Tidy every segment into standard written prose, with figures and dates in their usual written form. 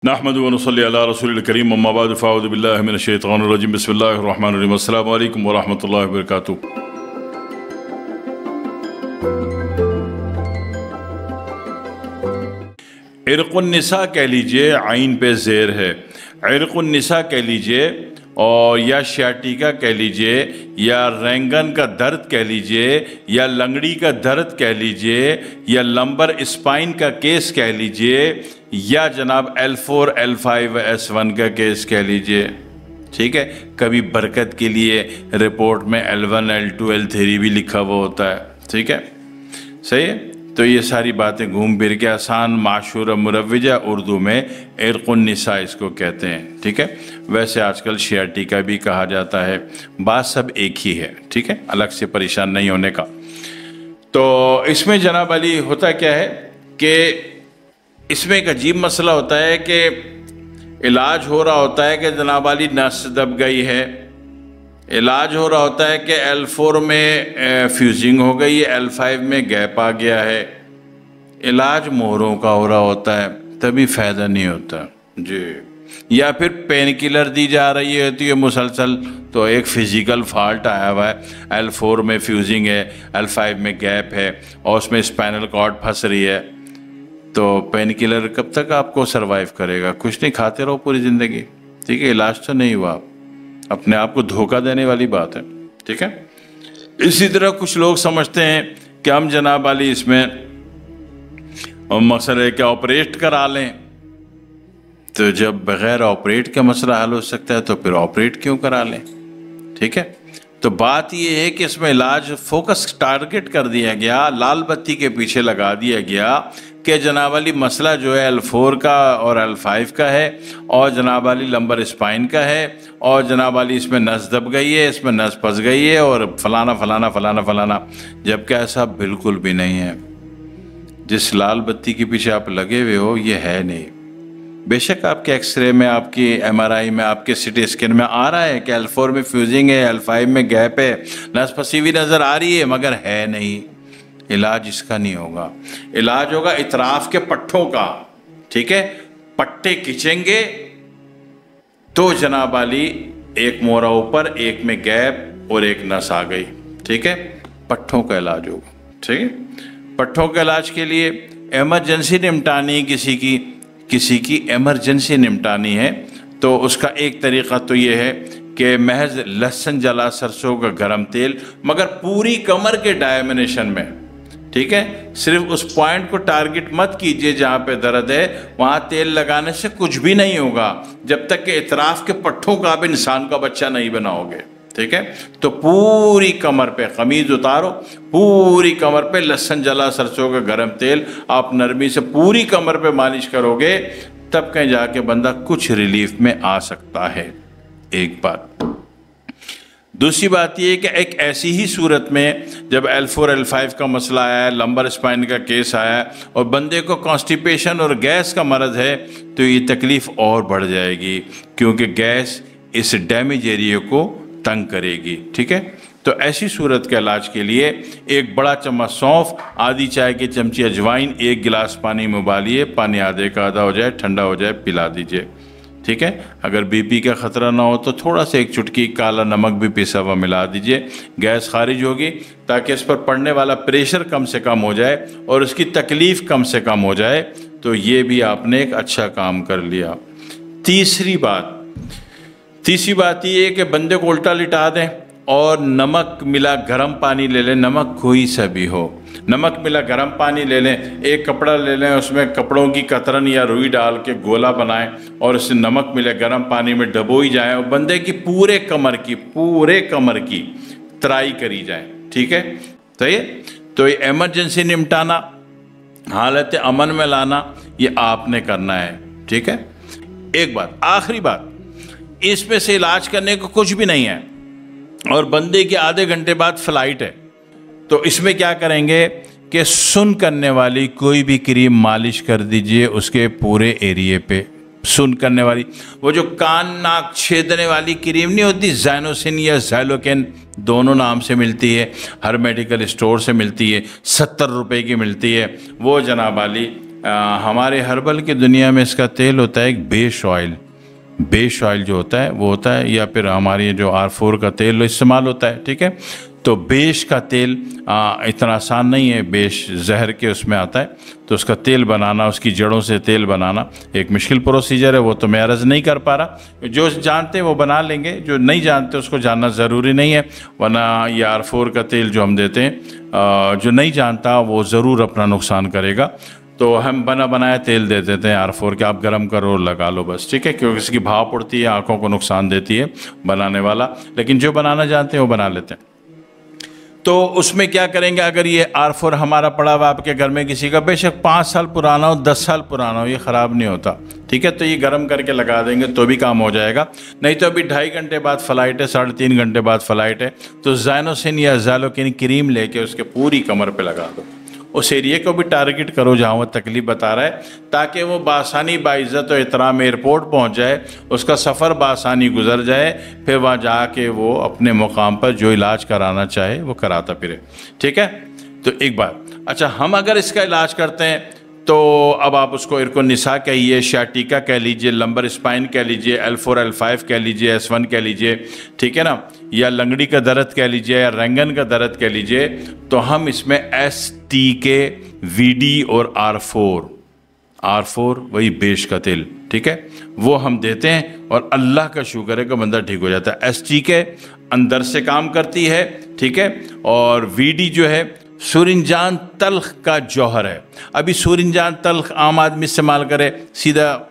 नहमदु व नसल्ली अला रसूलिल करीम अम्मा बाद फ़अऊज़ु बिल्लाहि मिनश शैतानिर रजीम बिस्मिल्लाहिर रहमानिर रहीम अस्सलामु अलैकुम व रहमतुल्लाहि व बरकातुहू। इर्क़ुन्निसा कह लीजिए, आइन पे ज़ेर है, इर्क़ुन्निसा कह लीजिए, और या शियाटिका कह लीजिए, या रेंगन का दर्द कह लीजिए, या लंगड़ी का दर्द कह लीजिए, या लंबर स्पाइन का केस कह लीजिए, या जनाब L4, L5, S1 का केस कह लीजिए। ठीक है, कभी बरकत के लिए रिपोर्ट में L1, L2, L3 भी लिखा हुआ होता है। ठीक है, सही है। तो ये सारी बातें घूम फिर के आसान, माशूर, मुरव्विजा उर्दू में इर्क़ुन्निसा इसको कहते हैं। ठीक है, वैसे आजकल शियाटिका भी कहा जाता है, बात सब एक ही है। ठीक है, अलग से परेशान नहीं होने का। तो इसमें जनाब अली होता क्या है कि इसमें एक अजीब मसला होता है कि इलाज हो रहा होता है कि जनाब अली नस दब गई है, इलाज हो रहा होता है कि L4 में फ्यूजिंग हो गई है, L5 में गैप आ गया है, इलाज मोहरों का हो रहा होता है, तभी फ़ायदा नहीं होता जी। या फिर पेन किलर दी जा रही होती है मुसलसल, तो एक फ़िज़िकल फॉल्ट आया हुआ है, L4 में फ्यूजिंग है, L5 में गैप है और उसमें स्पाइनल कॉर्ड फंस रही है, तो पेन किलर कब तक आपको सरवाइव करेगा? कुछ नहीं, खाते रहो पूरी ज़िंदगी। ठीक है, इलाज तो नहीं हुआ, अपने आप को धोखा देने वाली बात है। ठीक है, इसी तरह कुछ लोग समझते हैं कि हम जनाब अली इसमें मसले क्या ऑपरेट करा लें, तो जब बग़ैर ऑपरेट का मसला हल हो सकता है तो फिर ऑपरेट क्यों करा लें? ठीक है, तो बात ये है कि इसमें इलाज फोकस टारगेट कर दिया गया, लाल बत्ती के पीछे लगा दिया गया कि जनाब अली मसला जो है L4 का और L5 का है, और जनाब अली लंबर स्पाइन का है, और जनाब अली इसमें नस दब गई है, इसमें नस फंस गई है, और फलाना फलाना फलाना फलाना, जबकि ऐसा बिल्कुल भी नहीं है। जिस लाल बत्ती के पीछे आप लगे हुए हो ये है नहीं। बेशक आपके एक्सरे में, आपकी MRI में, आपके CT स्कैन में आ रहा है कि L4 में फ्यूजिंग है, L5 में गैप है, नस फंसी हुई नज़र आ रही है, मगर है नहीं। इलाज इसका नहीं होगा, इलाज होगा इतराफ के पट्टों का। ठीक है, पट्टे खिंचेंगे तो जनाब अली एक मोहरा ऊपर, एक में गैप और एक नस आ गई। ठीक है, पट्टों का इलाज होगा। ठीक है, पट्टों के इलाज के लिए एमरजेंसी निमटानी, किसी की एमरजेंसी निमटानी है, तो उसका एक तरीक़ा तो ये है कि महज लहसुन जला सरसों का गरम तेल, मगर पूरी कमर के डायमिनेशन में। ठीक है, सिर्फ उस पॉइंट को टारगेट मत कीजिए जहाँ पे दर्द है, वहाँ तेल लगाने से कुछ भी नहीं होगा जब तक कि इतराफ के पट्टों का आप इंसान का बच्चा नहीं बनाओगे। ठीक है, तो पूरी कमर पे कमीज उतारो, पूरी कमर पे लहसुन जला सरसों का गरम तेल आप नरमी से पूरी कमर पे मालिश करोगे, तब कहीं जाके बंदा कुछ रिलीफ में आ सकता है। एक बात। दूसरी बात ये कि एक ऐसी ही सूरत में जब L4, L5 का मसला आया है, लंबर स्पाइन का केस आया है, और बंदे को कॉन्स्टिपेशन और गैस का मरज़ है, तो ये तकलीफ़ और बढ़ जाएगी, क्योंकि गैस इस डैमेज एरिया को तंग करेगी। ठीक है, तो ऐसी सूरत के इलाज के लिए एक बड़ा चम्मच सौंफ, आधी चाय की चमची अजवाइन, एक गिलास पानी में उबालिए, पानी आधे का आधा हो जाए, ठंडा हो जाए, पिला दीजिए। ठीक है, अगर BP का ख़तरा ना हो तो थोड़ा सा एक चुटकी काला नमक भी पिसा हुआ मिला दीजिए, गैस खारिज होगी, ताकि इस पर पड़ने वाला प्रेशर कम से कम हो जाए और उसकी तकलीफ़ कम से कम हो जाए। तो ये भी आपने एक अच्छा काम कर लिया। तीसरी बात ये है कि बंदे को उल्टा लिटा दें और नमक मिला गर्म पानी ले लें, नमक कोई सा भी हो, नमक मिला गर्म पानी ले लें, एक कपड़ा ले लें, उसमें कपड़ों की कतरन या रुई डाल के गोला बनाएं और उससे नमक मिले गर्म पानी में डबोई जाए, और बंदे की पूरे कमर की तराई करी जाए। ठीक है, तो ये एमरजेंसी निमटाना, हालत अमन में लाना, ये आपने करना है। ठीक है, एक बात, आखिरी बात, इसमें से इलाज करने को कुछ भी नहीं है और बंदे के आधे घंटे बाद फ्लाइट है, तो इसमें क्या करेंगे कि सुन करने वाली कोई भी क्रीम मालिश कर दीजिए उसके पूरे एरिए पे। सुन करने वाली, वो जो कान नाक छेदने वाली क्रीम नहीं होती, ज़ाइनोसिन या ज़ाइलोकेन, दोनों नाम से मिलती है, हर मेडिकल स्टोर से मिलती है, 70 रुपए की मिलती है, वो जनाब वाली हमारे हर्बल की दुनिया में इसका तेल होता है एक बेस ऑयल। बेस ऑयल जो होता है वो होता है, या फिर हमारी जो R4 का तेल इस्तेमाल होता है, ठीक है। तो बेश का तेल इतना आसान नहीं है, बेश जहर के उसमें आता है, तो उसका तेल बनाना, उसकी जड़ों से तेल बनाना एक मुश्किल प्रोसीजर है। वो तो मैं अर्ज़ नहीं कर पा रहा, जो जानते हैं वो बना लेंगे, जो नहीं जानते उसको जानना ज़रूरी नहीं है। वरना ये R4 का तेल जो हम देते हैं, जो नहीं जानता वो ज़रूर अपना नुकसान करेगा। तो हम बना बनाया तेल दे देते हैं R4 के, आप गर्म करो लगा लो बस, ठीक है, क्योंकि इसकी भाप उड़ती है, आँखों को नुकसान देती है बनाने वाला। लेकिन जो बनाना जानते हैं वो बना लेते हैं। तो उसमें क्या करेंगे, अगर ये R4 हमारा पड़ा हुआ आपके घर में किसी का, बेशक 5 साल पुराना हो, 10 साल पुराना हो, ये ख़राब नहीं होता, ठीक है। तो ये गर्म करके लगा देंगे तो भी काम हो जाएगा। नहीं तो अभी 2.5 घंटे बाद फ़्लाइट है, 3.5 घंटे बाद फ़्लाइट है, तो ज़ाइनोसिन या ज़ैलोकिन क्रीम लेके उसके पूरी कमर पे लगा दो। उस एरिया को भी टारगेट करो जहाँ वो तकलीफ बता रहा है, ताकि वो बासानी बाइज़्ज़त और एहतराम एयरपोर्ट पहुँच जाए, उसका सफ़र बासानी गुजर जाए, फिर वहाँ जाके वो अपने मुकाम पर जो इलाज कराना चाहे वो कराता फिरे, ठीक है। तो एक बात, अच्छा, हम अगर इसका इलाज करते हैं तो अब आप उसको इरकुन निसा कहिए, शाटिका कह लीजिए, लंबर स्पाइन कह लीजिए, L4 L5 कह लीजिए, S1 कह लीजिए, ठीक है ना, या लंगड़ी का दर्द कह लीजिए, या रंगन का दर्द कह लीजिए, तो हम इसमें STK VD और R4 वही बेश का तेल, ठीक है, वो हम देते हैं और अल्लाह का शुक्र है कि बंदा ठीक हो जाता है। STK अंदर से काम करती है, ठीक है, और VD जो है सूरजजान तल्ख का जौहर है। अभी सूरजजान तल्ख आम आदमी इस्तेमाल करे सीधा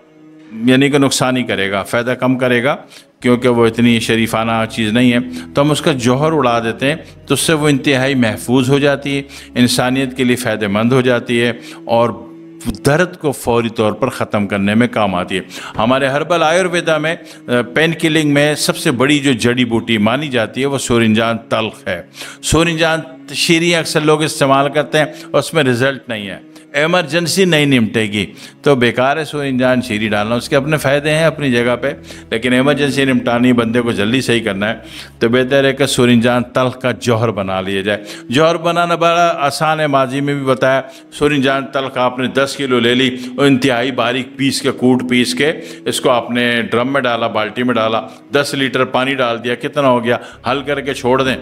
यानी कि नुकसान ही करेगा, फ़ायदा कम करेगा, क्योंकि वो इतनी शरीफाना चीज़ नहीं है। तो हम उसका जौहर उड़ा देते हैं, तो उससे वो इंतहाई महफूज हो जाती है, इंसानियत के लिए फ़ायदेमंद हो जाती है और दर्द को फौरी तौर पर ख़त्म करने में काम आती है। हमारे हर्बल आयुर्वेदा में पेन किलिंग में सबसे बड़ी जो जड़ी बूटी मानी जाती है वो सूरजजान तल्ख है। सूरजजान शीरी अक्सर लोग इस्तेमाल करते हैं, उसमें रिज़ल्ट नहीं है, एमरजेंसी नहीं निपटेगी, तो बेकार है सूरजजान शीरी डालना। उसके अपने फ़ायदे हैं अपनी जगह पे, लेकिन एमरजेंसी निपटानी, बंदे को जल्दी सही करना है, तो बेहतर है कि सूरजजान तल्ख का जौहर बना लिया जाए। जौहर बनाना बड़ा आसान है, माजी में भी बताया। सूरजजान तल्ख आपने 10 किलो ले ली और इंतहाई बारीक पीस के, कूट पीस के, इसको आपने ड्रम में डाला, बाल्टी में डाला, 10 लीटर पानी डाल दिया, कितना हो गया, हल करके छोड़ दें,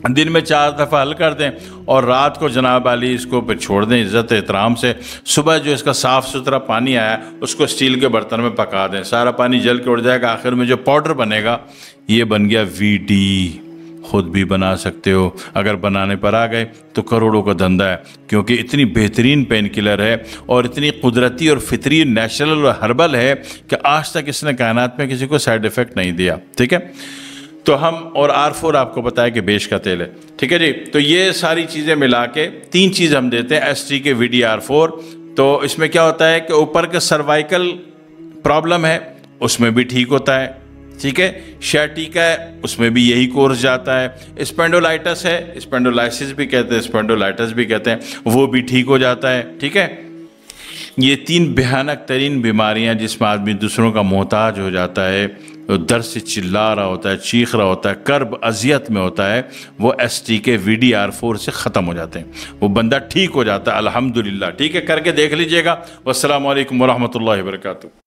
दिन में 4 दफ़ा हल कर दें और रात को जनाब वाली इसको फिर छोड़ दें इज़्ज़त एहतराम से। सुबह जो इसका साफ़ सुथरा पानी आया उसको स्टील के बर्तन में पका दें, सारा पानी जल के उड़ जाएगा, आखिर में जो पाउडर बनेगा ये बन गया VD। ख़ुद भी बना सकते हो, अगर बनाने पर आ गए तो करोड़ों का धंधा है, क्योंकि इतनी बेहतरीन पेन किलर है और इतनी कुदरती और फितरी नेचुरल और हर्बल है कि आज तक इसने कायनात में किसी को साइड इफ़ेक्ट नहीं दिया, ठीक है। तो हम, और R4 आपको बताया कि बेश का तेल है, ठीक है जी। तो ये सारी चीज़ें मिला के 3 चीज़ हम देते हैं, STK VD R4। तो इसमें क्या होता है कि ऊपर का सर्वाइकल प्रॉब्लम है उसमें भी ठीक होता है, ठीक है। शाटिका है उसमें भी यही कोर्स जाता है। स्पेंडोलाइटिस है, स्पेंडोलाइसिस भी कहते हैं, स्पेंडोलाइटिस भी कहते हैं, वो भी ठीक हो जाता है, ठीक है। ये 3 भयानक तरीन बीमारियां जिसमें आदमी दूसरों का मोहताज हो जाता है, तो दर्द से चिल्ला रहा होता है, चीख रहा होता है, कर्ब अजियत में होता है, वो STK VD R4 से ख़त्म हो जाते हैं, वो बंदा ठीक हो जाता है अल्हम्दुलिल्लाह, ठीक है। करके देख लीजिएगा। वस्सलामु अलैकुम वरहमतुल्लाहि वबरकातुहू।